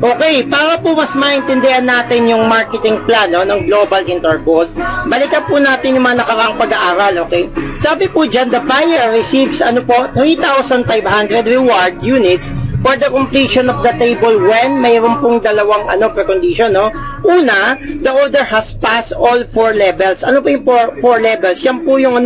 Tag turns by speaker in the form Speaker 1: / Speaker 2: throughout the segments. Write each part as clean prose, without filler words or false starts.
Speaker 1: Okay, para po mas maintindihan natin yung marketing plan ng Global Intergold, balikan po natin yung mga nakaraang pag-aaral, okay? Sabi po dyan, the buyer receives 3,500 reward units for the completion of the table when mayroon pong dalawang precondition, no? Una, the order has passed all 4 levels. Ano po yung 4 levels? Yan po yung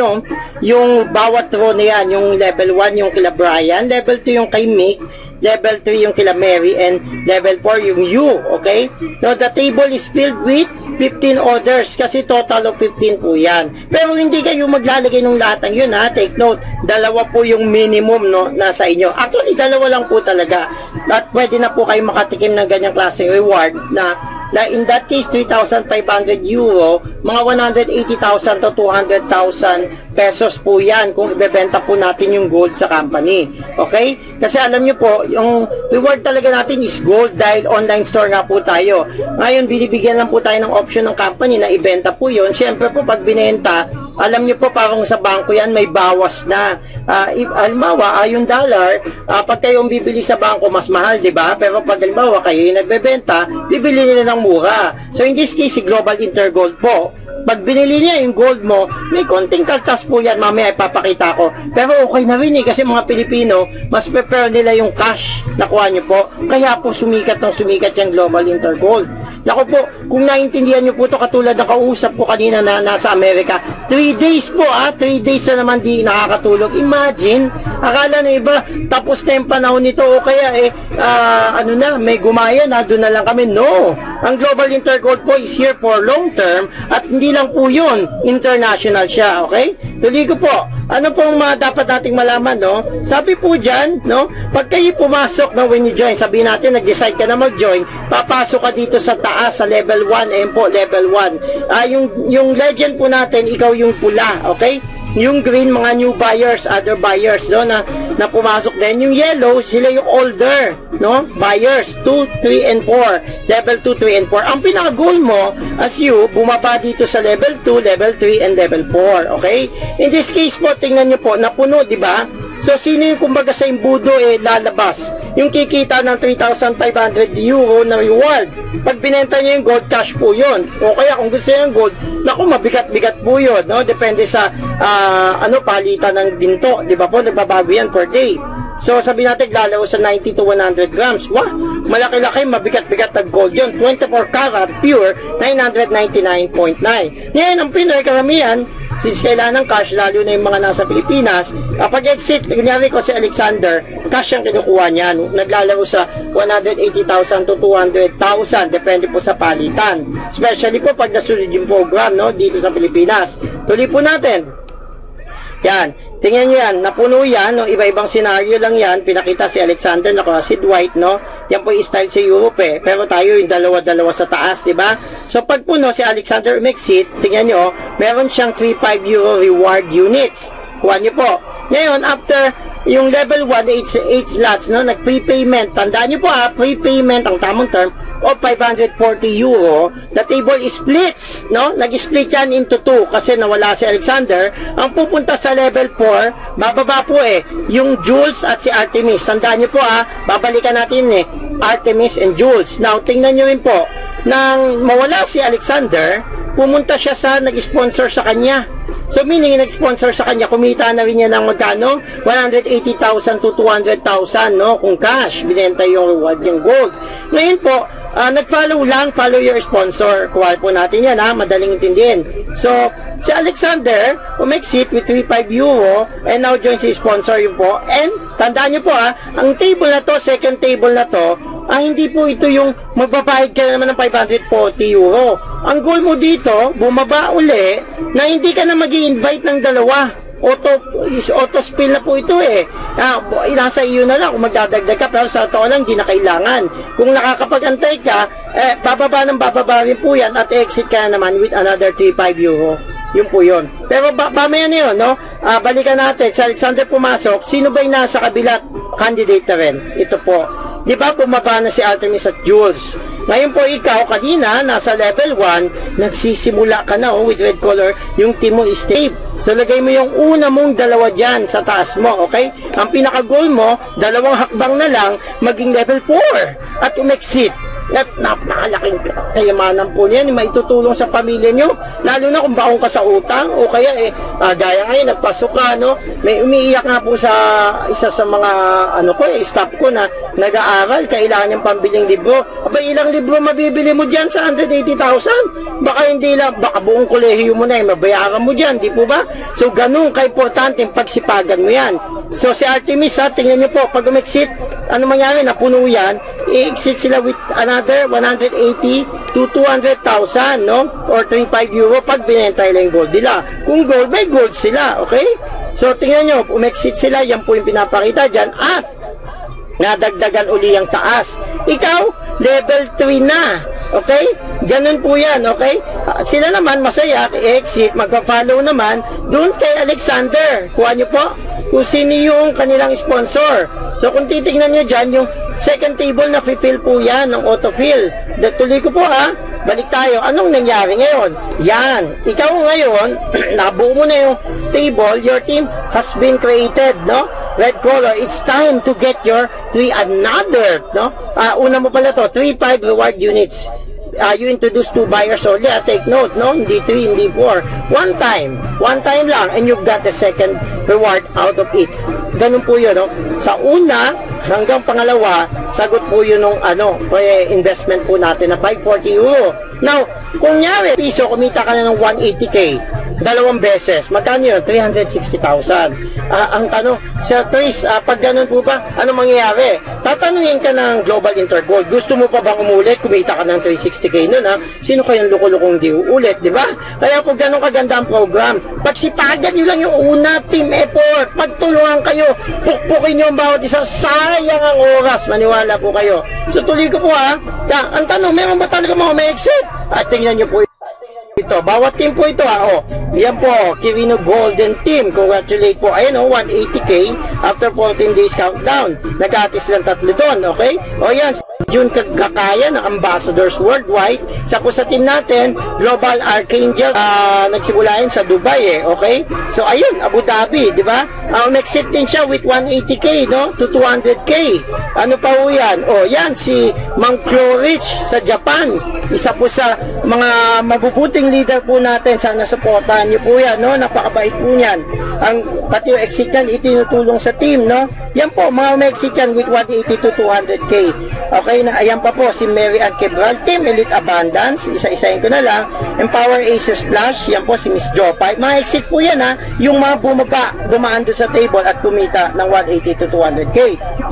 Speaker 1: yung bawat row na yan, yung level 1 yung kila Brian, level 2 yung kay Mick, level 3 yung kila Mary, and level 4 yung you, okay? Now, the table is filled with 15 orders kasi total of 15 po yan. Pero hindi kayo maglalagay ng lahat ng yun, ha? Take note, dalawa po yung minimum, no, nasa inyo. Actually, dalawa lang po talaga. At pwede na po kayo makatikim ng ganyang klaseng reward na in that case, 3,500 euro, mga 180,000 to 200,000 pesos po yan kung ibebenta po natin yung gold sa company. Okay? Kasi alam nyo po, yung reward talaga natin is gold dahil online store nga po tayo. Ngayon, binibigyan lang po tayo ng option ng company na ibenta po yun. Siyempre po, pag binenta, alam nyo po, parang sa bangko yan, may bawas na. Halimbawa, yung dollar, pag kayong bibili sa bangko, mas mahal, di ba? Pero pag halimbawa, kayo yung nagbebenta, bibili nila ng mura. So, in this case, si Global Intergold po, pag binili niya yung gold mo, may konting kaltas po yan, mamaya ipapakita ko. Pero okay na rin kasi mga Pilipino, mas prefer nila yung cash na kuha nyo po. Kaya po sumikat yung Global Intergold. Naku po, kung naintindihan nyo po to katulad ng kausap ko kanina na nasa Amerika, 3 days po 3 days na naman di nakakatulog. Imagine, akala na iba, tapos na yung panahon nito o kaya may gumaya na, doon na lang kami. No! Ang Global Intergold po is here for long term at hindi lang po yun, international siya, okay? Tuloy ko po, ano pong dapat nating malaman, no? Sabi po dyan, no? Pag kayo pumasok, no, when you join, sabihin natin, nag-decide ka na mag-join, papasok ka dito sa taas, sa level 1, po, level 1. Yung legend po natin, ikaw yung pula, okay? Yung green, mga new buyers, other buyers, no, na pumasok din. Yung yellow, sila yung older, no, buyers, 2, 3, and 4. Level 2, 3, and 4. Ang pinaka-goal mo, as you, bumaba dito sa level 2, level 3, and level 4, okay? In this case po, tingnan nyo po, napuno, di ba? So, sino yung kumbaga sa imbudo lalabas? Yung kikita ng 3,500 euro na reward. Pag binenta niya yung gold, cash po yun. O kaya kung gusto niya yung gold, naku, mabigat-bigat po yun, no? Depende sa, palitan ng ginto. Di ba po, nagbabago yan per day. So, sabi natin, lalaw sa 90 to 100 grams. Wah, malaki-laki, mabigat-bigat na gold yun. 24 karat, pure, 999.9. Ngayon, ang Pinoy, karamihan, since kailangan ng cash, lalo na yung mga nasa Pilipinas, kapag exit, kunyari ko si Alexander, cash ang kinukuha niya, naglalaro sa 180,000 to 200,000, depende po sa palitan. Especially po pag nasunod yung program, no, dito sa Pilipinas. Tuloy po natin. Yan. Tingnan nyo yan, napuno yan, no? Iba-ibang senaryo lang yan, pinakita si Alexander, si Dwight, no? Yan po yung style sa Europe, pero tayo yung dalawa-dalawa sa taas, di ba? So, pag puno si Alexander Mexit, tingnan nyo, meron siyang 3.5 euro reward units. Kuha nyo po. Ngayon, after yung level 1, 8 slots, no? Nag-prepayment. Tandaan nyo po, prepayment, ang tamang term, of 540 euro, the table is splits, no? Nag-split yan into 2 kasi nawala si Alexander. Ang pupunta sa level 4, bababa po yung Jules at si Artemis. Tandaan nyo po babalikan natin Artemis and Jules. Now, tingnan nyo rin po, nang mawala si Alexander, pumunta siya sa nag-sponsor sa kanya. So, meaning, nag-sponsor sa kanya, kumita na rin niya ng magkano? 180,000 to 200,000, no? Kung cash, binenta yung reward yung gold. Ngayon po, nag-follow lang, follow your sponsor. Kuha po natin yan, madaling intindihin. So, si Alexander, umexit with 3.5 euro, and now joins si sponsor yun po. And, tandaan nyo po ang table na to, second table na to, hindi po ito yung magbabayad ka naman ng 540 euro. Ang goal mo dito, bumaba uli, na hindi ka na mag-i-invite ng dalawa. Auto spill na po ito nasa iyo na lang kung magdadagdag ka, pero sa totoo lang, di na kailangan. Kung nakakapag-antay ka, bababa rin po yan at exit ka naman with another 3.5 euro. Yun po yun. Pero mamaya na yun, no? Balikan natin, sa Alexander pumasok, sino ba yung nasa kabilat? Candidate na rin. Ito po. Di ba bumaba na si Artemis at Jules? Ngayon po ikaw, kanina, nasa level 1, nagsisimula ka na with red color, yung team mo is stable. So, lagay mo yung una mong dalawa dyan sa taas mo, okay? Ang pinaka-goal mo, 2 hakbang na lang, maging level 4. at umexit. At napakalaking kayamanan po niyan, maitutulong sa pamilya nyo, lalo na kung baong ka sa utang, o kaya gaya ngayon, nagpasok ka, no? May umiiyak nga po sa isa sa mga staff ko na nag-aaral, kailangan niyang pambiling libro. Aba, ilang libro mabibili mo dyan sa 180,000? Baka hindi lang, baka buong kolehiyo mo na, mabayaran mo dyan, di po ba? So, ganun ka-importante pagsipagan mo yan. So, si Artemis, tingnan niyo po, pag umexit, ano mangyari, napuno yan, i-exit sila with another 180 to 200,000, no? Or 35 euro pag binenta nila yung gold nila. Kung gold, may gold sila, okay? So, tingnan nyo, umexit sila, yan po yung pinapakita dyan, at nadagdagan uli ang taas. Ikaw, level 3 na, okay? Ganun po yan, okay? Sila naman, masaya, exit, magpa-follow naman, doon kay Alexander. Kuha nyo po, kung sino yung kanilang sponsor. So, kung titignan nyo dyan, yung second table na fill po yan ng autofill. Tuloy ko po balik tayo. Anong nangyari ngayon? Yan. Ikaw ngayon, nabuo mo na yung table, your team has been created, no? Red color, it's time to get your another, no? Una mo pala to, 3-5 reward units. You introduce 2 buyers only. Take note, no? Hindi 3, hindi 4. One time lang, and you've got the second reward out of it. Ganun po yun, no? Sa una hanggang pangalawa, sagot po yun ng investment po natin na 540 euro. Now, kung nyari, piso, kumita ka na ng 180k, dalawang beses, magkano yun? 360,000. Ang tanong, Sir Chris, pag ganun po ba, ano mangyayari? Tatanungin ka ng Global Intergold, gusto mo pa bang umulit? Kumita ka ng 360k nun, Sino kayang loko-lokong di uulit, di ba? Kaya kung ganun kaganda ang program, pagsipagan nyo lang yung una, team effort, pagtulungan kayo, pukpukin nyo ang bawat isa, sayang ang oras, maniwala po kayo. So tuloy ko po ang tanong, meron ba talaga mga may-exit? At tingnan nyo po ito, bawat team po ito yan po, Quirino Golden Team, congratulate po, ayan 180k after 14 days countdown, nag-atis lang 3 doon, okay? O yan, June Kakaya ng Ambassadors Worldwide, sa po sa team natin, Global Archangel, nagsimulain sa Dubai okay? So ayun, Abu Dhabi, di ba? Exit din siya with 180k, no? To 200k. Ano pa po yan? Yan, si Mang Clorich sa Japan, isa po sa mga mabubuting leader po natin, sana supportahan niyo po yan, no? Napakabait po niyan. Pati yung exit yan, itinutulong sa team, no? Yan po, mga exit yan with 180 to 200k. Okay, na ayan pa po si Mary Ann Quebral, Team Elite Abundance, isa-isahin ko na lang. Empower Aces Splash, yan po si Miss Jopay. Mga exit po yan yung mga dumaan doon sa table at kumita ng 180 to 200k.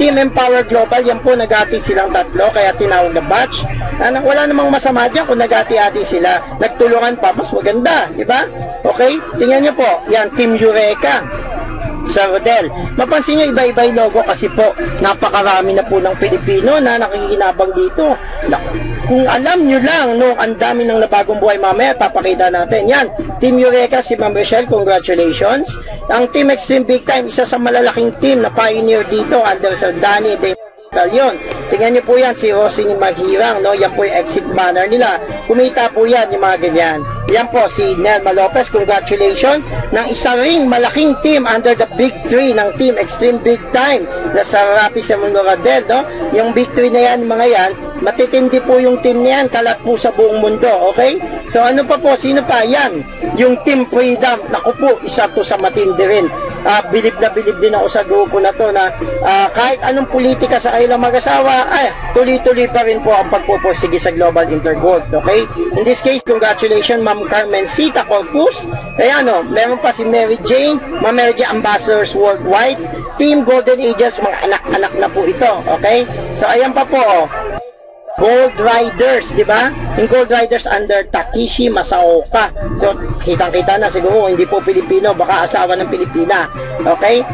Speaker 1: Team Empower Global, yan po nagati silang 3, kaya tinawag na batch. Wala namang masama dyan kung nagati-ati sila, nagtulungan pa, mas maganda, di ba? Okay, tingnan nyo po, yan, Team Eureka sa Rodel. Mapansin nyo, iba-iba yung logo kasi po, napakarami na po ng Pilipino na nakikinabang dito. Kung alam nyo lang, no, ang dami ng nabagong buhay, mamaya, papakita natin. Yan, Team Eureka, si Ma'am Michelle, congratulations. Ang Team Extreme Big Time, isa sa malalaking team na pioneer dito, under Sir Danny Yun. Tingnan nyo po yan, si Rosing Maghirang, no? Yan po yung exit banner nila. Kumita po yan, yung mga ganyan. Yan po, si Nelma Lopez, congratulations, ng isa ring malaking team under the Big 3 ng Team Extreme Big Time na sa Rapi sa Radel, no? Yung Big 3 na yan, mga yan, matitindi po yung team niyan, kalat po sa buong mundo, okay? So ano pa po, sino pa? Yan, yung Team Freedom, naku po, isa to sa matindi rin. Bilib na bilib din ako sa grupo na to na kahit anong politika sa kailang mag-asawa, tuloy-tuloy pa rin po ang pagpupursige sa Global Intergold, okay? In this case, congratulations, Ma'am Carmencita Corpus. Kaya meron pa si Mary Jane, Ma'am Mary Jane Ambassadors Worldwide, Team Golden Ages, mga anak-anak na po ito, okay? So ayan pa po, Gold Riders, di ba? Yung Gold Riders under Takishi Masaoka. So, kitang-kita na siguro, hindi po Pilipino, baka asawa ng Pilipina. Okay?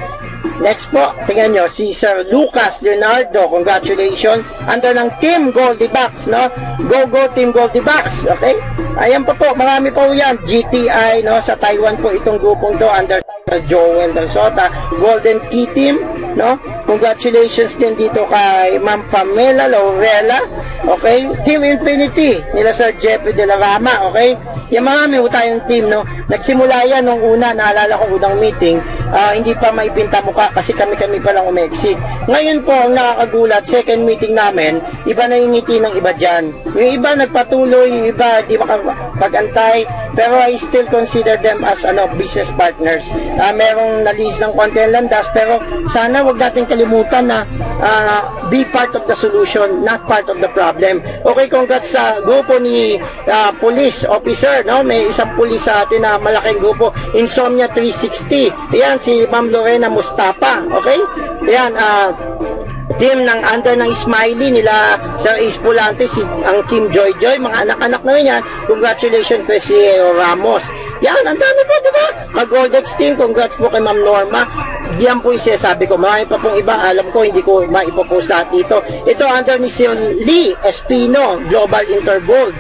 Speaker 1: Next po, tingnan nyo, si Sir Lucas Leonardo, congratulations, under ng Team Goldie Box, no? Go Team Goldie Box, okay? Ayan po po, marami po yan, GTI, no? Sa Taiwan po itong grupong to, under Joel Dalsota, Golden Key Team, no? Congratulations din dito kay Ma'am Pamela Laurela, okay? Team Infinity, nila Sir Jeffrey De La Rama, okay? Yung marami ho tayong team, no? Nagsimula yan nung una, naalala ko unang meeting, hindi pa maipinta mukha kasi kami-kami pa lang umexit. Ngayon po, ang nakakagulat, second meeting namin, iba na yung ngiti ng iba dyan. Yung iba nagpatuloy, yung iba di makapag-antay, pero I still consider them as business partners. Merong nalis ng konti ang landas, pero sana wag natin kalimutan na be part of the solution, not part of the problem. Okay, congrats sa grupo ni police officer, no? May isang pulis sa atin na malaking grupo, Insomnia 360. Ayan, si Ma'am Lorena Mustafa, okay? Ayan, team ng under ng Smiley nila Sir Ace Pulante, ang team Joy Joy, mga anak-anak na yan. Congratulations po si Ramos. Yan, ang dami po, di ba? Mag-Goldex team, congrats po kay Ma'am Norma. Yan po yung sinasabi ko. Marami pa pong iba, alam ko, hindi ko maipopost lahat dito. Ito under ni Sir Lee Espino, Global Intergold,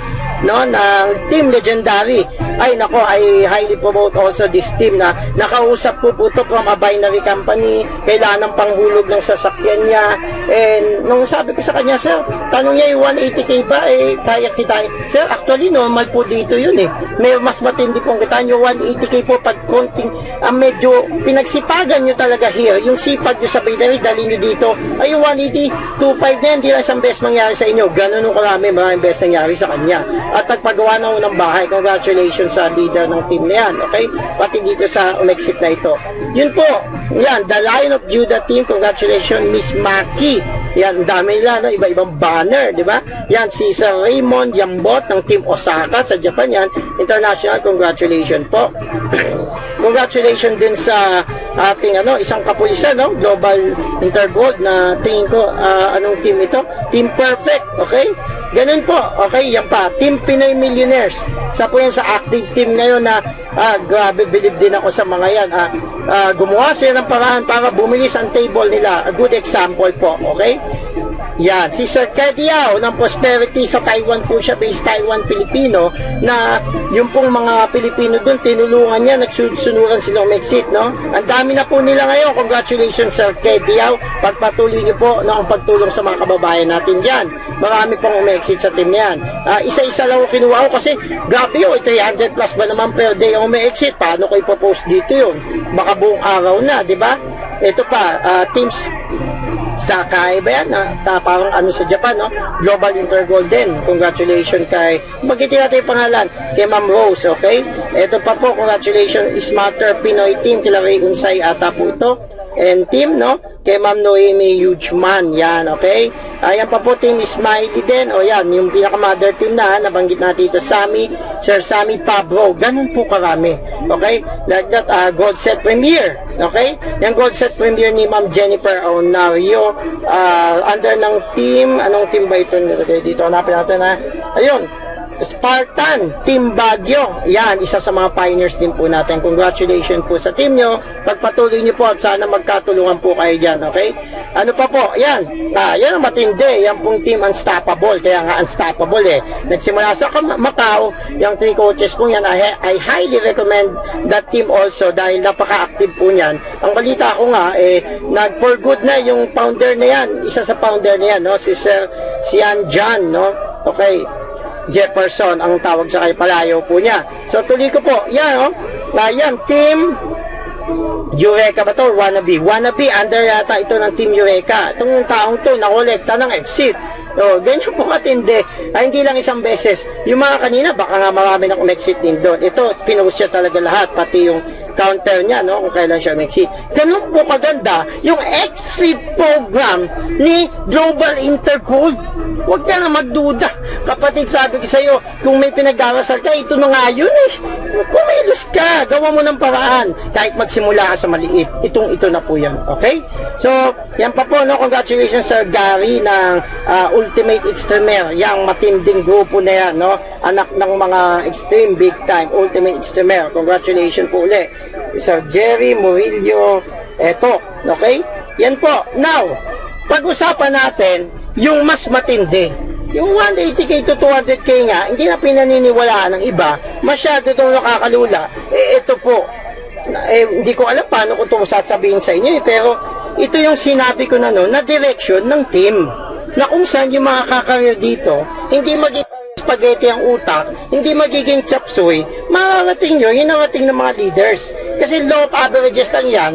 Speaker 1: no, ng Team Legendary. Ay nako, I highly promote also this team na nakausap po ito from a binary company, kailangan ng panghulog ng sasakyan niya. And nung sabi ko sa kanya, sir, tanong niya yung 180k ba, kaya kita. Sir, actually normal po dito yun may mas matindi pong kita nyo 180k po pag konting medyo pinagsipagan nyo talaga here, yung sipag nyo sa binary, dali nyo dito, ay yung 180 2.5 na hindi lang isang best mangyari sa inyo, ganun nung karami, maraming best nangyari sa kanya. At nagpagawa na ng bahay. Congratulations sa leader ng team na yan, okay? Pati dito sa umexit na ito. Yun po, yan, the Lion of Judah team, congratulations, Miss Maki. Yan, dami nila, no? Iba-ibang banner, di ba? Yan, si Sir Raymond Yambot ng Team Osaka sa Japan yan. International, congratulations po. Congratulations din sa ating isang kapulisan, no? Global Intergold na tingin ko, anong team ito? Team Perfect, okay? Ganun po, okay, yan pa, Team Pinoy Millionaires. Sa po yan sa active team ngayon na, grabe, believe din ako sa mga yan. Gumawa sila ng paraan para bumilis ang table nila. A good example po, okay? Yan, si Sir Kediao ng Prosperity sa Taiwan po siya, based Taiwan Filipino, na yung pong mga Pilipino doon, tinulungan niya, nagsusunuran silang umexit, no? Ang dami na po nila ngayon. Congratulations, Sir Kediao. Pagpatuloy niyo po ang pagtulong sa mga kababayan natin dyan. Marami pong umexit sa team niyan. Isa-isa lang ako kinuha ko kasi, grabe yun, 300 plus ba naman per day ang umexit? Paano ko ipopost dito yun? Baka buong araw na, di ba? Ito pa, teams Sakai ba yan? Parang sa Japan, no? Global Intergold din. Congratulations kay, magitin natin yung pangalan, kay Ma'am Rose, okay? Ito pa po, congratulations, Smarter Pinoy Team, kila Ray Unsay ata po ito. And team, no? Kay Ma'am Noemi Hugeman, yan, okay? Ayan pa po, Team Smiley din. O yan, yung pinaka-mother team na, nabanggit natin ito, Sir Sammy Pablo. Ganun po karami, okay? Like that, Gold Set Premier, okay? Yung Gold Set Premier ni Ma'am Jennifer Onario, under ng team, anong team ba ito? Dito, hanapin natin, ayun, Spartan Team Baguio. Yan, isa sa mga pioneers din po natin. Congratulations po sa team nyo. Pagpatuloy nyo po at sana magkatulungan po kayo dyan, okay? Ano pa po? Yan. Yan ang matindi. Yan pong Team Unstoppable. Kaya nga Unstoppable Nagsimula sa Macau. Yung 3 coaches po yan, I highly recommend that team also dahil napaka-active po niyan. Ang balita ko nga, nag-for good na yung founder na yan. Isa sa founder na yan, no? Si Sir Sian John, no? Okay. Jefferson ang tawag sa kay, palayo po niya. So tuloy ko po, yan yan, Team Eureka ba to? Wannabe, under yata ito ng Team Eureka. Itong taong to nakolekta ng exit. So, ganyan po katindi. Hindi lang isang beses. Yung mga kanina, baka nga marami ng exit din doon. Ito, pinost siya talaga lahat, pati yung counter niya, no, kung kailan siya exit. Ganun po kaganda yung exit program ni Global Intergold. Huwag ka na magduda. Kapatid, sabi ko sa iyo, kung may pinag-arasal ka, ito na nga yun Kumilos ka, gawa mo ng paraan. Kahit magsimula ka sa maliit, ito na po yan. Okay? So, yan pa po, no? Congratulations Sir Gary ng Ultimate Extremer. Yang matinding grupo na yan, no? Anak ng mga extreme, big time, Ultimate Extremer. Congratulations po ulit. Sir Jerry Murillo, eto. Okay? Yan po. Now, pag-usapan natin yung mas matindi. Yung 180k to 200k nga, hindi na pinaniniwalaan ng iba, masyado itong nakakalula. Ito po, hindi ko alam paano ko itong sasabihin sa inyo, pero ito yung sinabi ko na na direction ng team, na kung saan yung mga kakareer dito, hindi maging spaghetti ang utak, hindi magiging chop suey, makarating nyo, hinarating ng mga leaders. Kasi law of averages lang yan,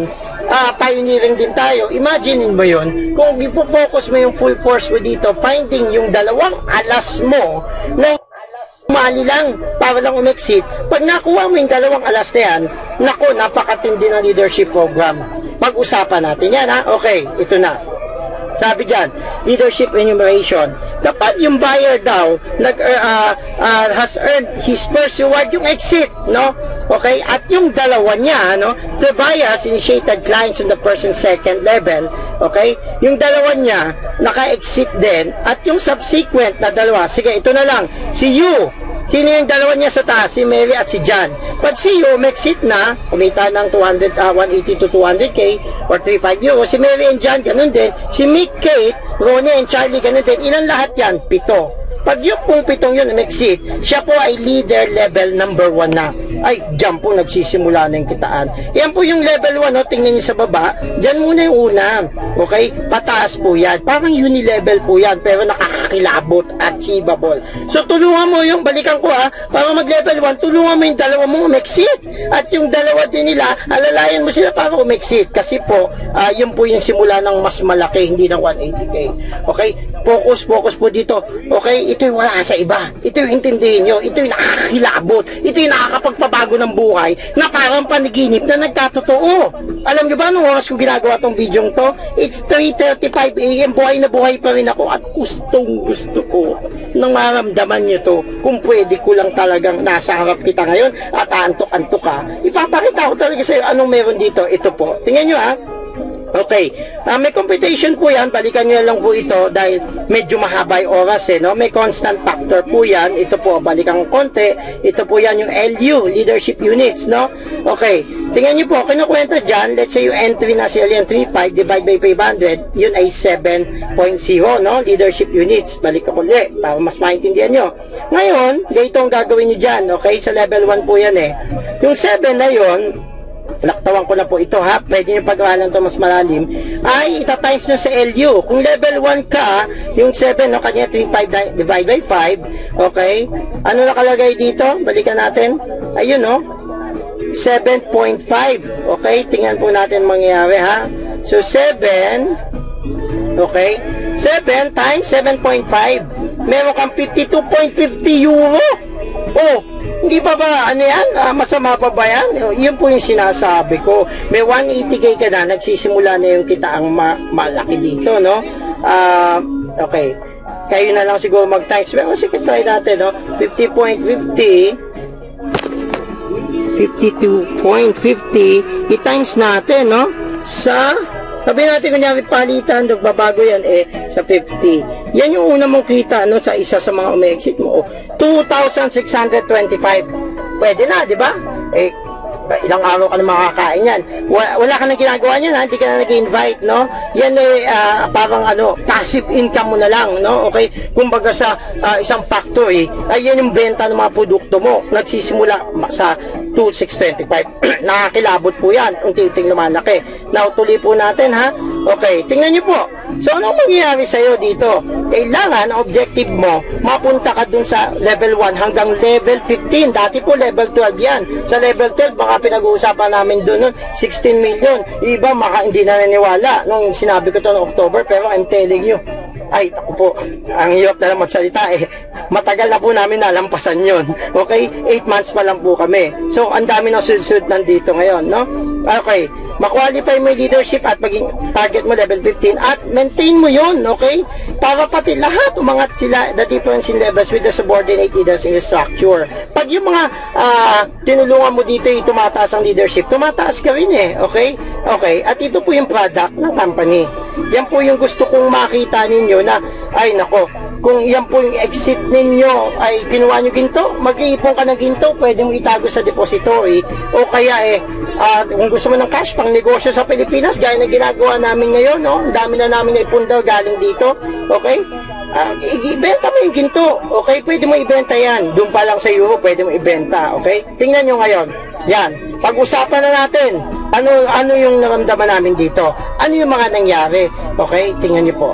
Speaker 1: pioneering din tayo. Imaginein mo yun, kung ipo-focus mo yung full force mo dito, finding yung dalawang alas mo na umali lang para lang umexit. Pag nakuha mo yung dalawang alas na yan, naku, napakatindi ng leadership program. Pag-usapan natin yan, ha? Okay, ito na. Sabi dyan, leadership enumeration. Kapag yung buyer daw has earned his first reward, yung exit, no? Okay? At yung dalawa niya, no? The buyer has initiated clients on the person's second level. Okay? Yung dalawa niya, naka-exit din. At yung subsequent na dalawa, sige, ito na lang. Si you, sino yung dalawa niya sa taas? Si Mary at si John. Pag si you, exit na, kumita ng 180 to 200k or 35 euros. Si Mary and John, ganun din. Si Mick, Kate, Ronnie and Charlie, ganun din. Ilan lahat yan? 7. Pag yung pong 7 yun, exit, siya po ay leader level number 1 na. Ay, dyan po nagsisimula na yung kitaan. Yan po yung level 1, no? Tingnan nyo sa baba. Dyan muna yung una. Okay? Pataas po yan. Parang uni-level po yan, pero nakakakilabot, achievable. So, tulungan mo yung, balikan ko para mag-level 1, tulungan mo yung dalawa mo umexit. At yung dalawa din nila, alalayan mo sila para umexit. Kasi po, yun po yung simula ng mas malaki, hindi ng 180k. Okay? Focus po dito. Okay? Ito yung wala sa iba. Ito yung intindihin nyo. Ito yung nakakilabot. Ito yung nakakapagpabago ng buhay na parang panaginip na nagkatotoo. Alam nyo ba, nung oras ko ginagawa tong video to, it's 3:35 AM, buhay na buhay pa rin ako at gustong gusto ko nang maramdaman nyo to. Kung pwede ko lang talagang nasa harap kita ngayon at aantok-antok ka, ipapakita ko talaga sa'yo anong meron dito. Ito po. Tingnan nyo Okay. May computation po yan. Balikan nyo lang po ito dahil medyo mahaba yung oras no? May constant factor po yan. Ito po, balikan ko konti. Ito po yan yung LU, leadership units, no? Okay. Tingnan nyo po, kinukwenta dyan, let's say yung entry na sila yung 3.5 divide by 500, yun ay 7.0, no? Leadership units. Balik ko ulit para mas maintindihan nyo. Ngayon, ganito ang gagawin nyo dyan, okay? Sa level 1 po yan Yung 7 na yun, naktawan ko na po ito pwede nyo pag-aralan ito mas malalim, ay ita-times nyo sa LU. Kung level 1 ka, yung 7, no, kanya 3.5 divide by 5, okay? Ano nakalagay dito? Balikan natin. Ayun, no? 7.5, okay? Tingnan po natin mangyayari, So, 7, okay? 7 times 7.5, meron kang 52.50 euro. Oh, hindi pa ba, ano yan? Masama pa ba yan? Yun po yung sinasabi ko. May 180k ka na, nagsisimula na yung kitaang malaki dito, no? Okay. Kayo na lang siguro mag-times. Pero sige, try natin, no? 50.50, 52.50, i-times natin, no? Sa, sabi natin kunyari palitan, nagbabago yan sa 50. Yan yung una mong kita sa isa sa mga umi-exit mo. 2,625. Pwede na, di ba? Ilang araw ka na makakain yan. Wala ka na ginagawa niyan, hindi ka na nag-invite, no? Yan parang passive income mo na lang, no? Okay? Kumbaga sa isang factory, yan yung benta ng mga produkto mo. Nagsisimula sa 2,625. Nakakilabot po yan. Unti-unting lumalaki. Now, tuloy po natin, Okay, tingnan nyo po. So, anong mangyayari sa'yo dito? Kailangan, ang objective mo, mapunta ka dun sa level 1 hanggang level 15. Dati po, level 12 yan. Sa level 12, baka pinag-uusapan namin dun 16 million. Iba, hindi na naniwala nung sinabi ko to noong October, pero I'm telling you, ay, ako po, ang hirap na lang magsalita matagal na po namin nalampasan yun. Okay? 8 months pa lang po kami. So, ang dami ng sunod-sunod nandito ngayon, no? Okay. Ma-qualify mo yung leadership at maging target mo level 15 at maintain mo yun, okay? Para pati lahat umangat sila the difference in levels with the subordinate leaders in the structure. Pag yung mga tinulungan mo dito yung tumataas ang leadership, tumataas ka rin okay? Okay, at ito po yung product ng company. Yan po yung gusto kong makita ninyo na, ay nako, kung yan po yung exit ninyo ay kinuha nyo ginto, mag-iipon ka ng ginto, pwede mo itago sa depository o kaya kung gusto mo ng cash pang negosyo sa Pilipinas, gaya na ginagawa namin ngayon, no? Ang dami na namin na ipunda galing dito, okay? Ibenta mo yung ginto, okay? Pwede mo ibenta yan. Doon pa lang sa euro, pwede mo ibenta, okay? Tingnan nyo ngayon. Yan. Pag-usapan na natin. Ano yung naramdaman namin dito? Ano yung mga nangyari? Okay? Tingnan nyo po.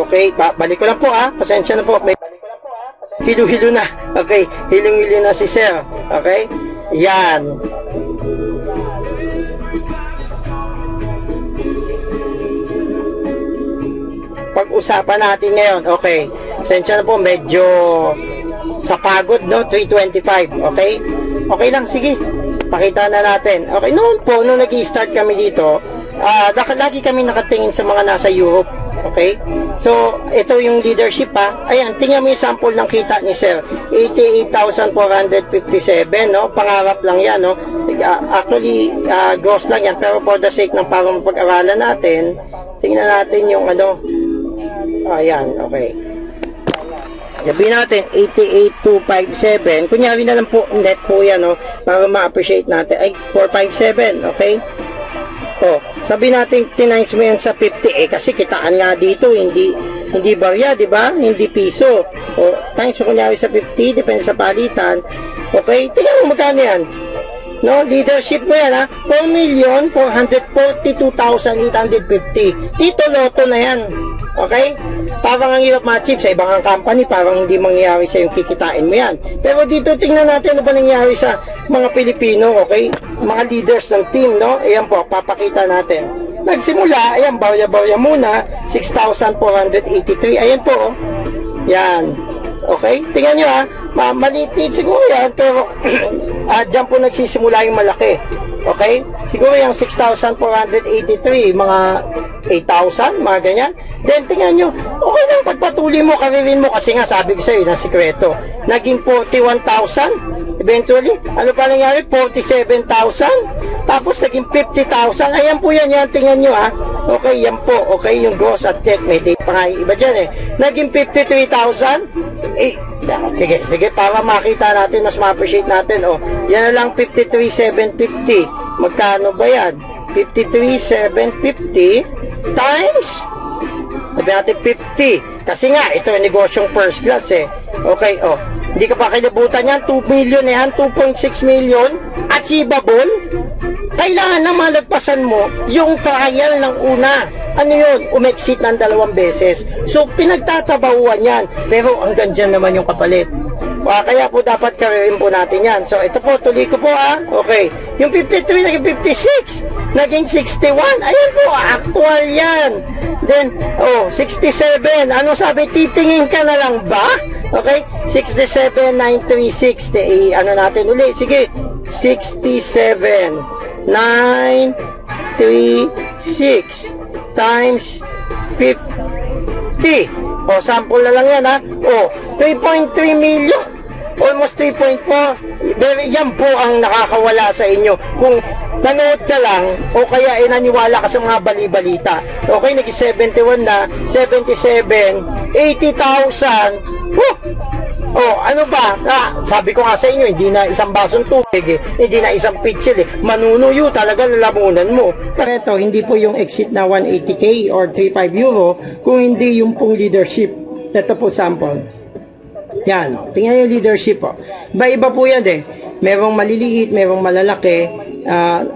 Speaker 1: Okay, balik ko lang po pasensya na po. May hilo-hilo na. Okay, hilong-hilo na si sir. Okay, yan. Pag-usapan natin ngayon. Okay, pasensya na po, medyo sa pagod, no? 325. Okay, okay lang, sige. Pakita na natin. Okay, noon po, nung nag-i-start kami dito, lagi kami nakatingin sa mga nasa Europe. Okay? So, ito yung leadership Ayan, tingnan mo yung sample ng kita ni Sir. 88,457, no? Pangarap lang yan, no? Actually, gross lang yan. Pero for the sake ng parang pag-aralan natin, tingnan natin yung ayan, okay. Sabi natin, 88,257. Kunyari na lang po, net po yan, no? Para ma-appreciate natin. Ay, 457, okay? Sabi natin, tinimes mo yan sa 50, kasi kitaan nga dito, hindi barya, di ba? Hindi piso. Times mo kunyari sa 50, depende sa palitan. Okay? Tingnan mo magkano yan. No? Leadership mo yan, 4,442,850. Dito, loto na yan. Okay? Parang ang hirap ma-achieve sa ibang company, parang hindi mangyayari sa yung kikitain mo yan. Pero dito, tingnan natin ano ba nangyari sa mga Pilipino, okay? Mga leaders ng team, no? Ayan po, papakita natin. Nagsimula, ayan, barya-barya muna, 6,483. Ayan po, Yan. Okay? Tingnan nyo, maliit-liit siguro yan, pero dyan po nagsisimula yung malaki. Okay? Siguro yung 6,483, mga 8,000, mga ganyan. Then, tingnan nyo, okay lang, pagpatuloy mo, karirin mo, kasi nga, sabi ko sa'yo, na sikreto. Naging 41,000. Eventually, ano pa nangyari? 47,000. Tapos, naging 50,000. Ayan po yan, tingnan nyo, Okay, yan po. Okay, yung gross at net. May date pa nga yung iba dyan, Naging 53,000. Sige, para makita natin, mas ma-appreciate natin, Yan na lang, 53,750. Magkano ba yan? 53,750 times, sabi natin 50. Kasi nga, ito yung negosyong first class, Okay, hindi ka pa kalibutan yan. 2 million yan, 2.6 million. Achievable. Kailangan na malagpasan mo yung trial ng una. Ano yun? Umexit ng 2 beses. So, pinagtatabawan yan. Pero hanggang dyan naman yung kapalit. Kaya po dapat karirin po natin yan. So, ito po, tuloy ko po Okay. Yung 53 naging 56. Naging 61. Ayan po, actual yan. Then, 67. Ano sabi? Titingin ka na lang ba? Okay? 67,936. Ano natin uli? Sige. 67,936 times 50. Sample na lang yan, 3.3 million. Almost 3.4. Yan po ang nakakawala sa inyo. Kung nanood ka lang, o kaya naniwala ka sa mga bali-balita. Okay, naging 71 na, 77, 80,000. Ano ba? Sabi ko nga sa inyo, hindi na isang basong tubig, hindi na isang pitchel, manunuyo talaga, lalamunan mo. Pero ito, hindi po yung exit na 180k or 35 euro, kung hindi yung pong leadership. Ito po sample. Yan, tingnan yung leadership Iba-iba po yan Merong maliliit, merong malalaki.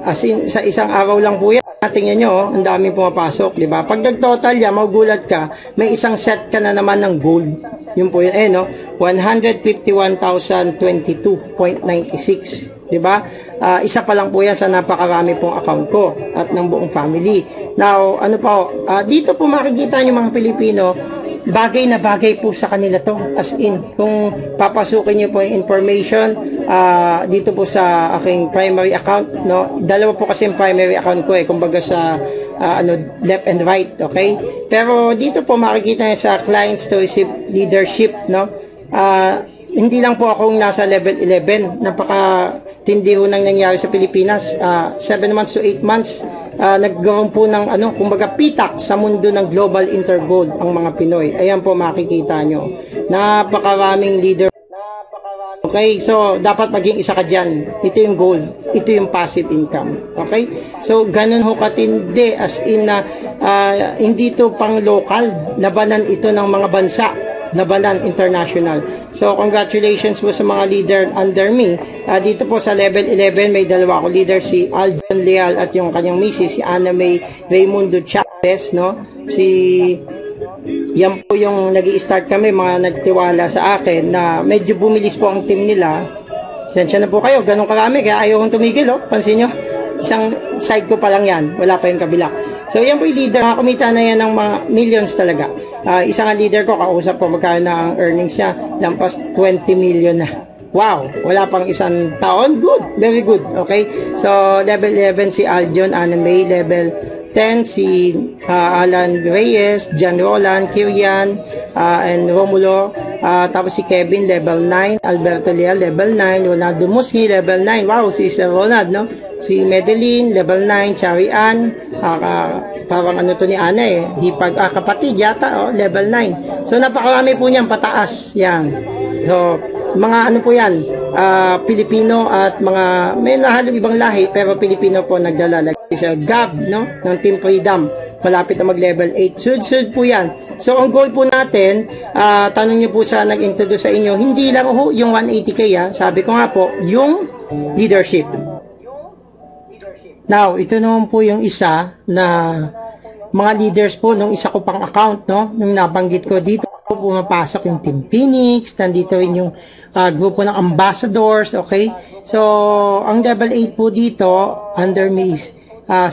Speaker 1: As in, sa isang araw lang po yan. Tingnan nyo, ang daming pumapasok, di ba? Pag nag-total yan, magugulat ka, may isang set ka na naman ng gold. Yun po yun, 151,022.96. Di ba? Isa pa lang po yan sa napakarami pong account ko at ng buong family. Now, dito po makikita nyo mga Pilipino, bagay na bagay po sa kanila to. As in, kung papasukin nyo po yung information dito po sa aking primary account, dalawa po kasi yung primary account ko kumbaga sa left and right, okay? Pero dito po makikita nyo sa clients to receive leadership, hindi lang po akong nasa level 11, napaka-tindi ho nang nangyari sa Pilipinas. 7 months to 8 months, nagkaroon po ng kumbaga pitak sa mundo ng global intergold ang mga Pinoy. Ayan po makikita nyo. Napakaraming leader. Okay, so dapat maging isa ka dyan. Ito yung goal. Ito yung passive income. Okay? So, ganun ho katindi as in hindi to pang local. Labanan ito ng mga bansa. Labanan international. So, congratulations po sa mga leader under me. Dito po sa level 11, may dalawa ako leader, si Aljon Leal at yung kanyang misis, si Ana May Raimundo Chavez, Si Yan po yung nag-i-start kami, mga nagtiwala sa akin na medyo bumilis po ang team nila. Sensya na po kayo, ganun karami, kaya ayaw kong tumigil, oh. Pansin nyo, isang side ko pa lang yan, wala pa yung kabila. So yan po yung leader, kumita na yan ng mga millions talaga. Isang leader ko, kausap po magkano na ang earnings niya, lampas 20 million na. Wow, wala pang isang taon, good, very good, okay? So level 11 si Aljon Anime, level 10 si Alan Reyes, John Roland, Kirian, and Romulo. Tapos si Kevin, level 9. Alberto Leal, level 9. Ronaldo Musni, level 9. Wow, si Sir Ronald, no? Si Medeline, level 9. Chari Ann, parang ano to ni Ana eh. Hipag, kapatid yata, level 9. So, napakarami po niyan, pataas. Yan. So, mga ano po yan, Pilipino at mga, may nahalong ibang lahi, pero Pilipino po nagdala. Sir Gab, no? Ng Team Freedom. Malapit na mag-level 8. Sud po yan. So, ang goal po natin, tanong niyo po sa nag-introduce sa inyo, hindi lang yung 180K, sabi ko nga po, yung leadership. Now, ito naman po yung isa na mga leaders po nung isa ko pang account, no? Nung nabanggit ko dito, pumapasok yung Team Phoenix, nandito rin yung grupo ng ambassadors, okay? So, ang level 8 po dito, under me is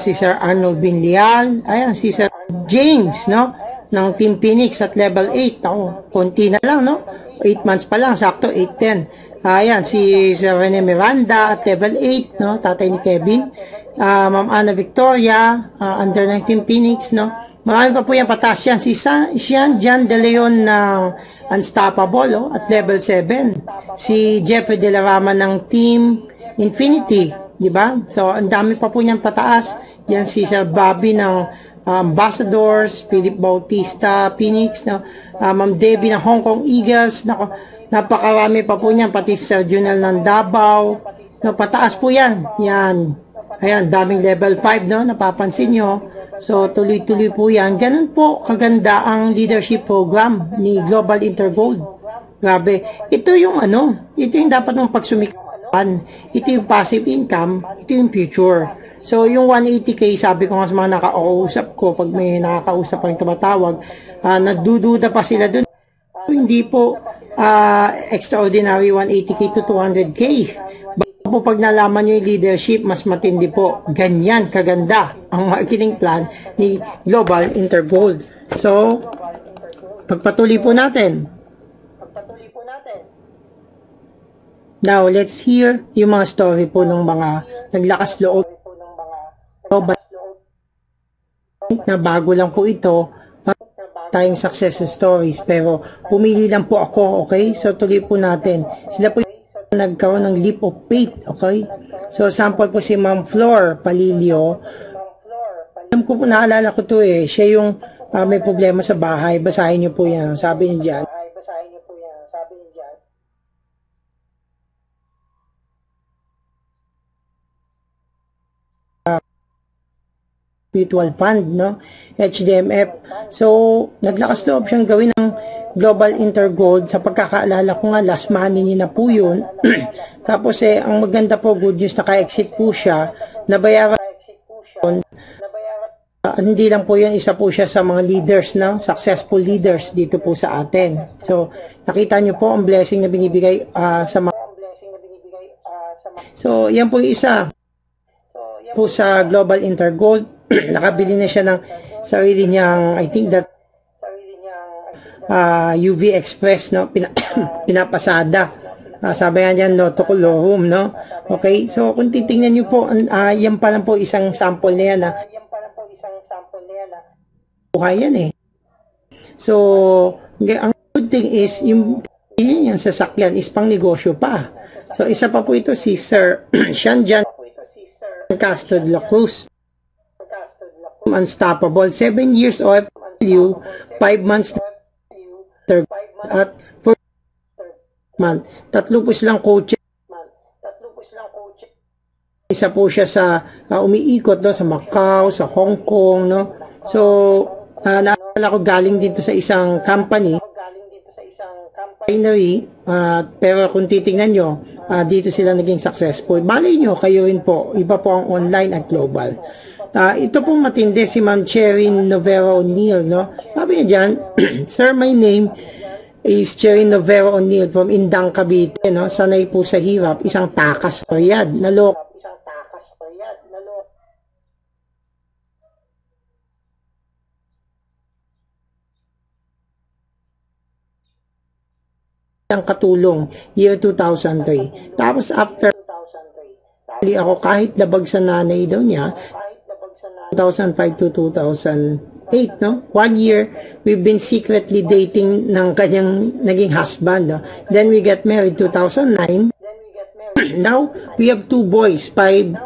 Speaker 1: si Sir Arnold Binlial, ayan, si Sir James, no? Ng Team Phoenix at level 8, ako, konti na lang, no? 8 months pa lang, sakto, 8-10. Ayan, si Sir Rene Miranda at level 8, no? Tatay ni Kevin. Ma'am Ana Victoria, under ng Team Phoenix, no? Marami pa po yan, patas yan. Si Sian Jan De Leon ng Unstoppable, oh, at level 7. Si Jeffrey De La Rama ng Team Infinity, di ba? So, ang dami pa po niyan pataas. Yan si Sir Bobby ng Ambassadors, Philip Bautista, Phoenix, no? Ma'am Debbie ng Hong Kong Eagles, nako, napakarami pa po niyan, pati si Sir Junel ng Davao, no, pataas po yan. Yan. Ayan, daming level 5, no? Napapansin nyo. So, tuloy-tuloy po yan. Ganun po kaganda ang leadership program ni Global Intergold. Grabe. Ito yung ano, ito yung dapat mong pagsumikan. Ito yung passive income, ito yung future. So, yung 180K, sabi ko nga sa mga nakakausap ko, pag may nakakausap pang tumatawag, nagdududa pa sila dun. Hindi po extraordinary 180K to 200K. Po pag nalaman nyo yung leadership, mas matindi po. Ganyan kaganda ang marketing plan ni Global Intergold. So, pagpatuloy po natin. Now, let's hear yung mga story po ng mga naglakas loob. Na bago lang po ito, tayong success stories, pero pumili lang po ako, okay? So, tuloy po natin. Sila po nagkaroon ng leap of faith, okay? So, sample po si Ma'am Flor Palilio. Alam ko po, naalala ko to eh. Siya yung may problema sa bahay. Basahin niyo po yan. Sabi niya dyan. Mutual Fund, no? HDMF. So, naglakas loob siyang gawin ng Global Intergold. Sa pagkakaalala ko nga, last money niya na po yun. Tapos ang maganda po, good news, naka-exit po siya. Nabayaran hindi lang po yun, isa po siya sa mga leaders, no? Successful leaders dito po sa atin. So, nakita niyo po ang blessing na binibigay sa mga. So, yan po yung isa po sa Global Intergold. Nakabili na siya ng sarili niyang, I think that UV Express, no? Pinapasada. Sabi nga dyan, no, to room, no? Okay, so kung titingnan niyo po, yan pa lang po isang sample na yan, buhay yan eh. So, ang good thing is, yung sasakyan is pang negosyo pa. So, isa pa po ito si Sir Shanjan Castro de la Cruz. Unstoppable, 7 years OFW, 5 months at 4 month. Tatlo po silang coach. Isa po siya sa umiikot, no, sa Macau, sa Hong Kong, no. So, naalala ko galing dito sa isang company, binary, pero kung titingnan nyo, dito sila naging successful. Malay nyo, kayo rin po, iba po ang online at global. Ito pong matindi si Ma'am Cherin Novero O'Neill, no? Sabi niya dyan, Sir, my name is Cherin Novero O'Neill from Indang, Cavite, no? Sanay po sa hirap, isang takas o yad, naloko. Ang katulong, year 2003. Tapos after ako, kahit labag sa nanay daw niya, 2005 to 2008, no? 1 year, we've been secretly dating ng kanyang naging husband, no? Then we get married 2009. Now, we have 2 boys, 5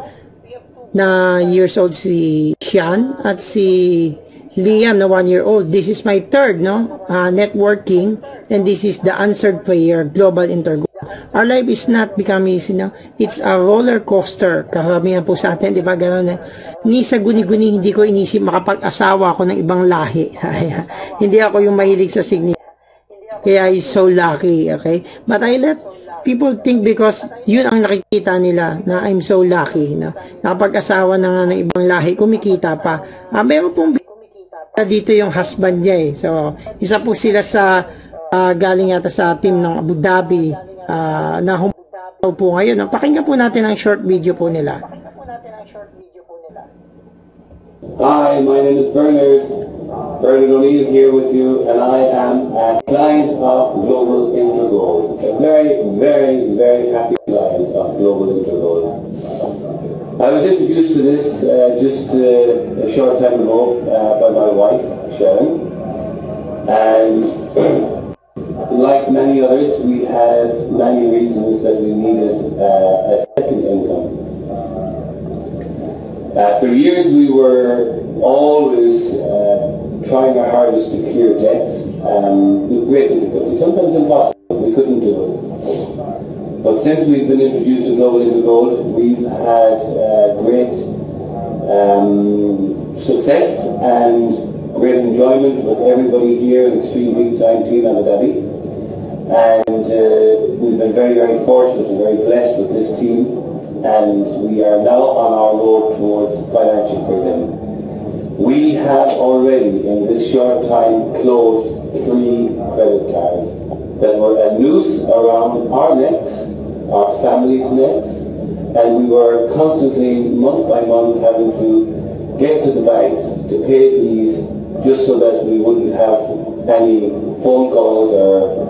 Speaker 1: na years old si Sean at si Liam na 1 year old. This is my third, no? Networking, and this is the answered prayer, global intergo. Our life is not becoming easy, no? It's a roller coaster. Karamihan po sa atin, di ba? Gano'n na. Ni sa guni-guni, hindi ko inisip makapag-asawa ako ng ibang lahi. Hindi ako yung mahilig sa significance. Kaya is so lucky, okay? But I let people think because yun ang nakikita nila na I'm so lucky, no? Nakapag-asawa na nga ng ibang lahi, kumikita pa. Meron pong dito yung husband niya eh. So, isa po sila sa galing yata sa team ng Abu Dhabi na humaw po ngayon. No? Pakinggan po natin ang short video po nila.
Speaker 2: Hi, my name is Bernard O'Neill here with you, and I am a client of Global Intergold. A very, very, very happy client of Global Intergold. I was introduced to this just a short time ago by my wife, Sharon, and like many others, we had many reasons that we needed a second income. For years we were always trying our hardest to clear debts with great difficulty, sometimes impossible. We couldn't do it. But since we've been introduced to Global Intergold, we've had great success and great enjoyment with everybody here in Extreme Big Time Team Abu Dhabi. And we've been very, very fortunate and very blessed with this team. And we are now on our road towards financial freedom. We have already, in this short time, closed 3 credit cards that were a noose around our necks, our family's necks, and we were constantly, month by month, having to get to the bank to pay these just so that we wouldn't have any phone calls or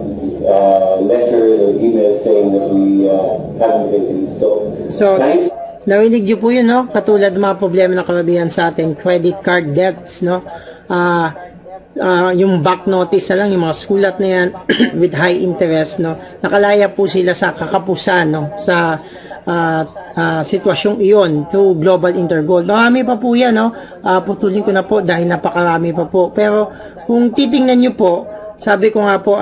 Speaker 2: letters or emails saying that we haven't paid these. So thanks.
Speaker 1: Narinig niyo po yun, no? Katulad ng mga problema ng karamihan sa atin, credit card debts, no? Yung back notice na lang, yung mga sulat na yan with high interest, no? Nakalaya po sila sa kakapusan, no? Sa sitwasyong iyon to Global Intergold. Marami pa po yan, no? Putulin ko na po dahil napakarami pa po. Pero kung titingnan nyo po, sabi ko nga po,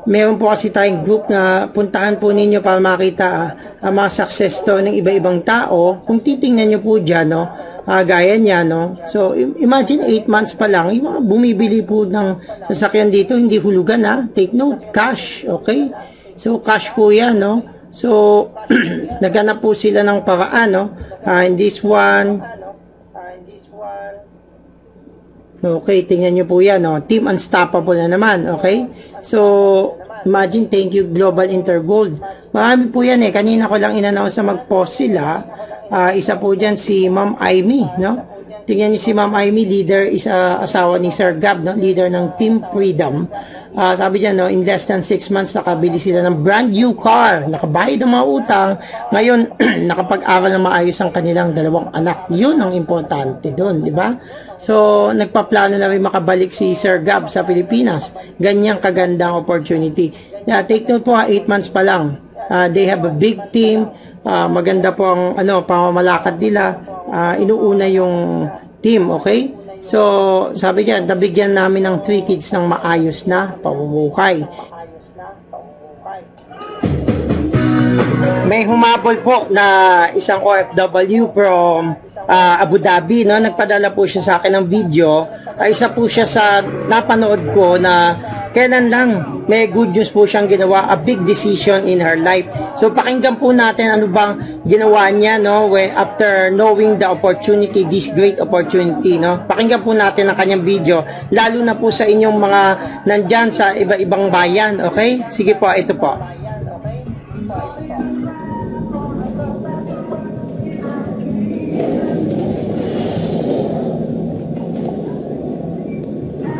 Speaker 1: meron po kasi tayong group na puntahan po ninyo para makita ang mga success story ng iba-ibang tao. Kung titingnan nyo po dyan, no? Gaya niya, no? So, imagine 8 months pa lang, yung mga bumibili po ng sasakyan dito, hindi hulugan, ha? Take note, cash, okay? So, cash po yan, no? So, naghanap po sila ng paraan, no? In this one, okay, tingnan nyo po yan, no? Team Unstoppable na naman, okay? So, imagine, thank you, Global Intergold. Marami po yan, eh. Kanina ko lang in-announce na mag-post sila. Isa po dyan si Ma'am Aimee, no? Tingnan niyo si Ma'am Aimee, leader, asawa ni Sir Gab, no? Leader ng Team Freedom. Sabi niya, no, in less than 6 months, nakabili sila ng brand new car, nakabayad ng mga utang, ngayon, nakapag-aral na maayos ang kanilang 2 anak. Yun ang importante doon, di ba? So, nagpaplano na rin makabalik si Sir Gab sa Pilipinas. Ganyang kagandang opportunity. Take note po, 8 months pa lang. They have a big team. Maganda po ang pamamalakad nila. Inuuna yung team, okay? So, sabi niya, nabigyan namin ng 3 kids ng maayos na pamumuhay. May humabol po na isang OFW from Abu Dhabi, no? Nagpadala po siya sa akin ng video. Isa po siya sa napanood ko na kailan lang may good news po siyang ginawa, a big decision in her life. So pakinggan po natin ano bang ginawa niya, no, after knowing the opportunity, this great opportunity, no. Pakinggan po natin ang kanyang video, lalo na po sa inyong mga nandyan sa iba-ibang bayan, okay? Sige po, ito po.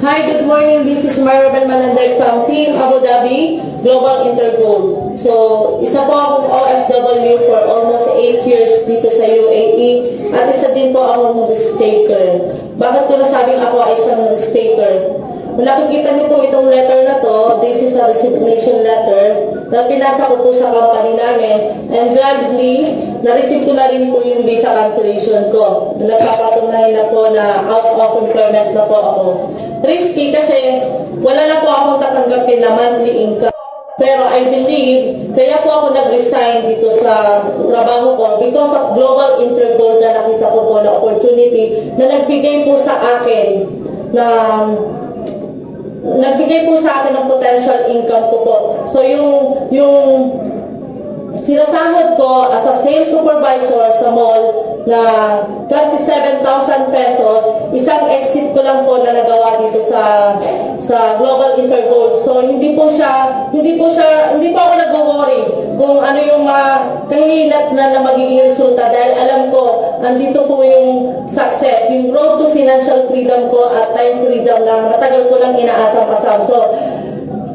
Speaker 3: Hi, good morning. This is Maribel Manandeg from Team Abu Dhabi Global Intergold. So, isa po akong OFW for almost 8 years dito sa UAE at isa din po akong staker. Bakit ko nasabing ako ay isang staker? Kung nakikita niyo po itong letter na to, this is a resignation letter na pinasa ko po sa company namin, and gladly, na-receive ko na rin po yung visa cancellation ko. Nagpapatunayan na po na out of employment na po ako. Risky kasi wala na po akong tatanggapin na monthly income. Pero I believe, kaya po ako nag-resign dito sa trabaho ko because of Global Intergold na nakita ko po na opportunity na nagbigay po sa akin ng potential income ko po. So yung sinasahod ko as a sales supervisor sa mall na 27,000 pesos, isang exit ko lang po na nagawa dito sa Global Intergold. So hindi po ako nag-worry kung ano yung kahihinat na magiging resulta, dahil alam ko nandito po yung success, yung road to financial freedom ko at time freedom na matagal ko lang inaasam-asam. So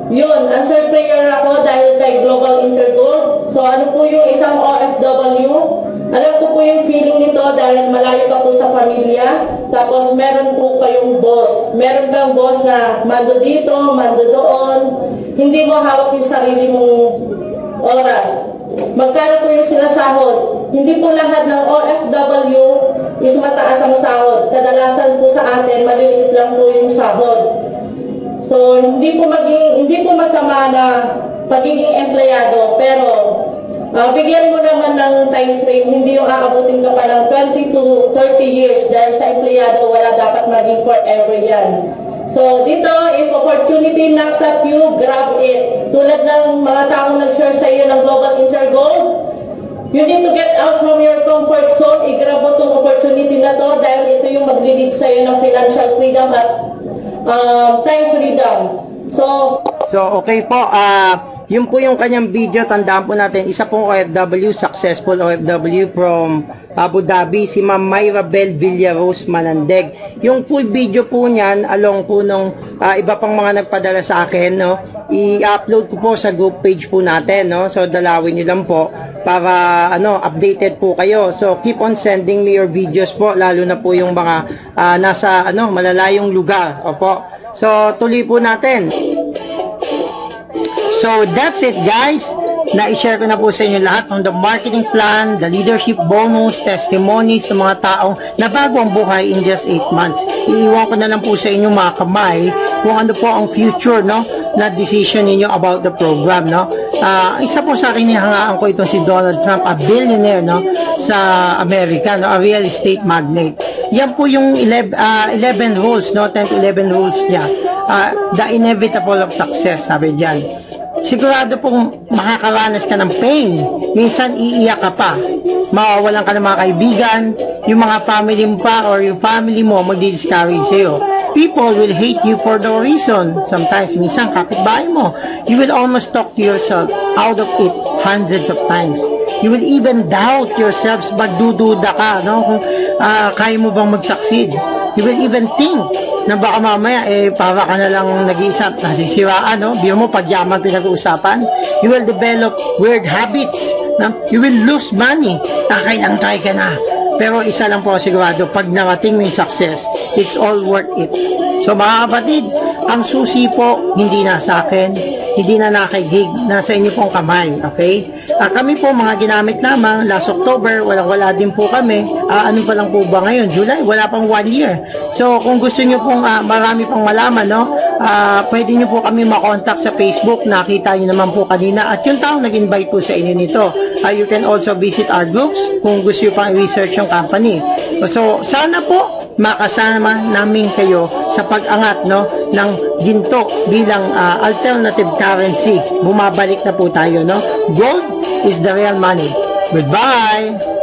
Speaker 3: yun, answer prayer ako dahil kay Global Intergold. So ano po yung isang OFW? Alam ko po yung feeling nito dahil malayo ka po sa pamilya. Tapos meron po kayong boss. Meron kang boss na mando dito, mando doon. Hindi mo hawak yung sarili mong oras. Magkano po yung sinasahod? Hindi po lahat ng OFW is mataas ang sahod. Kadalasan po sa atin, maliliit lang po yung sahod. So, hindi po masama na pagiging empleyado, pero bigyan mo naman ng time frame, hindi yung aabutin ka pa ng 20 to 30 years dahil sa empleyado, wala dapat maging forever yan. So, dito, if opportunity knocks at you, grab it. Tulad ng mga taong nag-share sa iyo ng Global Intergold, you need to get out from your comfort zone. I-grab mo itong opportunity na to dahil ito yung mag-lead sa iyo ng financial freedom at time freedom. So
Speaker 1: okay po, yun po yung kanyang video. Tandaan po natin, isa pong OFW, successful OFW from Abu Dhabi, si Ma'am Maribel Villarose Manandeg. Yung full video po niyan, along po nung iba pang mga nagpadala sa akin, no, i-upload ko po sa group page po natin, no. So dalawin niyo lang po para updated po kayo. So keep on sending me your videos po, lalo na po yung mga nasa malalayong lugar. Opo. So tuloy po natin. So that's it, guys. Na-share ko na po sa inyo lahat from the marketing plan, the leadership bonus, testimonies ng mga taong nabago ang buhay in just 8 months. Iiwan ko na lang po sa inyo mga kamay kung ano po ang future, no, na decision ninyo about the program, no. Isa po sa akin nihangaan ko itong si Donald Trump, a billionaire, no, sa Amerika, no, a real estate magnate. Yan po yung 11 rules, no, 10 to 11 rules niya. The inevitable of success, sabi diyan. Sigurado pong makakaranas ka ng pain. Minsan iiyak ka pa. Mawawalan ka ng mga kaibigan, yung mga family mo pa or yung family mo magdi-discourage sa'yo. People will hate you for no reason. Sometimes, minsan kapitbahay mo. You will almost talk to yourself out of it hundreds of times. You will even doubt yourselves, magdududa ka, no? Kung kaya mo bang mag-succeed. You will even think na baka mamaya para ka na lang nag-iisa at nasisiraan, no? Biyo mo, pagyaman pinag-uusapan. You will develop weird habits, no? You will lose money. Try ka na. Pero isa lang po sigurado, pag narating mo yung success, it's all worth it. So mga kapatid, ang susi po, hindi na sa akin, hindi na kay gig, nasa inyo pong kamay, okay? Kami po mga ginamit lamang, last October, wala din po kami. Ano pa lang po ba ngayon? July, wala pang 1 year. So kung gusto nyo pong marami pang malaman, no? Pwede nyo po kami makontak sa Facebook, nakita nyo naman po kanina, at yung taong nag-invite po sa inyo nito. You can also visit our groups kung gusto nyo pang research yung company. So sana po makasama namin kayo sa pag-angat, no, ng ginto bilang alternative currency. Bumabalik na po tayo, no? Gold is the real money. Goodbye!